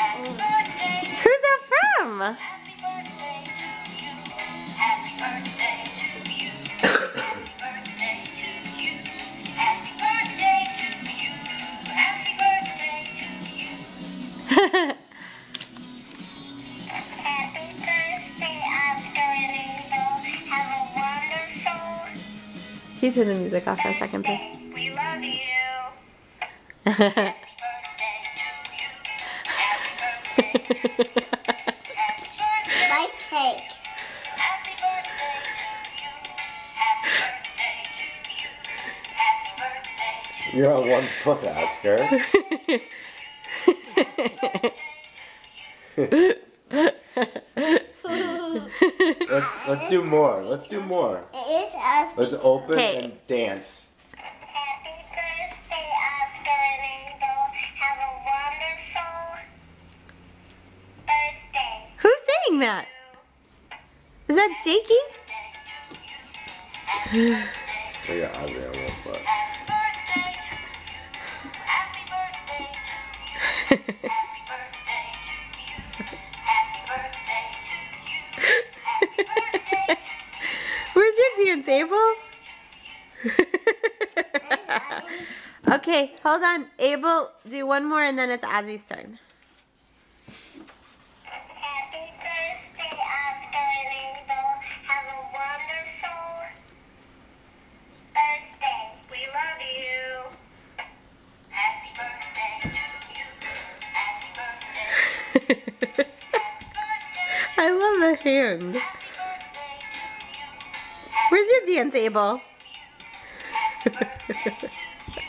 Who's that from? Can you turn the music off for a second, please? We love you. My cakes. Happy birthday to you. Happy birthday to you. Happy birthday to you. You're on one foot, Oscar. Let's do more. Let's do more. It is us. Let's open Okay. and dance. Happy birthday, Oscar and Angel. Have a wonderful birthday. Who's saying that? Is that Jakey? We got Ozzy on one foot. Happy birthday to you. Happy birthday to you. Happy birthday to you. Happy birthday to you. Happy birthday to you. Where's your dance, Abel? Okay, hold on. Abel, do one more and then it's Ozzy's turn. Happy birthday, Oscar and Angel. Have a wonderful birthday. We love you. Happy birthday to you. Happy birthday. Happy birthday. I love the hand. Happy birthday to you. Where's your dance, Abel? Happy birthday to you.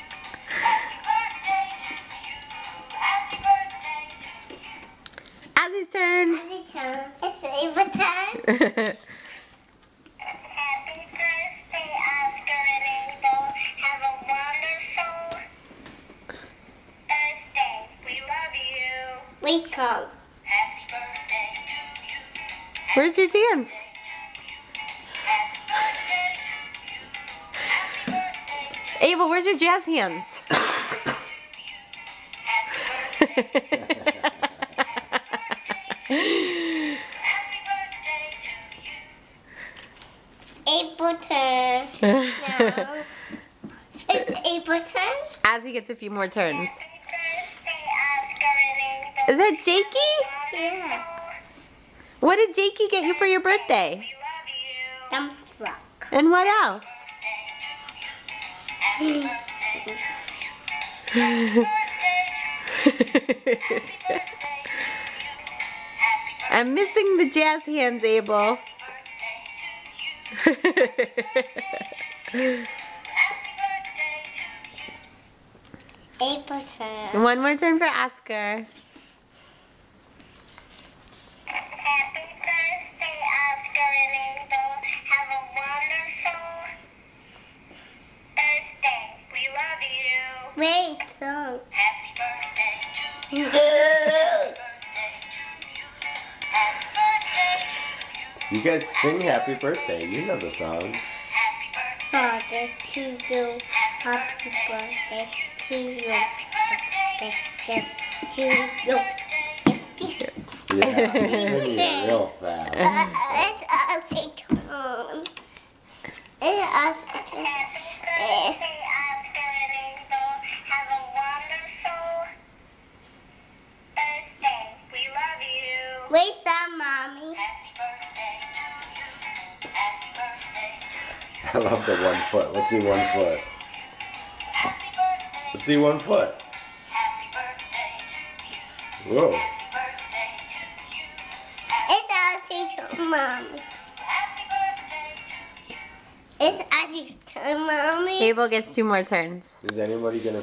Happy birthday to you. Happy birthday to you. Ozzy's turn. It's Ava time. Happy birthday, Oscar and Angel. Have a wonderful birthday. We love you. Wait, song. Happy birthday to you. Where's your dance? Happy birthday to you. Happy birthday to Abel, where's your jazz hands? Happy birthday to you. April turn. No. It's April turn. Ozzy gets a few more turns. Happy birthday, Oscar and Angel. Is that Jakey? Yeah. What did Jakey get you for your birthday? We love you. Dump truck. And what else? Happy birthday to you. Happy birthday to you. Happy birthday to you. Happy birthday I'm missing the jazz hands, Abel. to you. Happy birthday to you. April turn. One more turn for Oscar. Happy birthday, Oscar and Angel. Have a wonderful birthday. We love you. Wait, song. Happy birthday to you. Happy birthday to you. Happy birthday to you. You guys sing happy birthday. You know the song. Happy birthday to you. Happy birthday to you. Happy birthday to you. Yeah, you're singing it real fast. It's Ozzy turn. It's Ozzy turn. Happy birthday, Oscar and Angel. Have a wonderful birthday. We love you. Wait, some mommy. Happy birthday to you. Happy birthday to you. I love the one foot. Let's see one foot. Happy birthday. Let's see one foot. Happy birthday to you. Whoa. Happy birthday to you. It's Ozzy turn, mommy. Happy birthday to you. It's Ozzy's turn, mommy. Abel gets 2 more turns. Is anybody gonna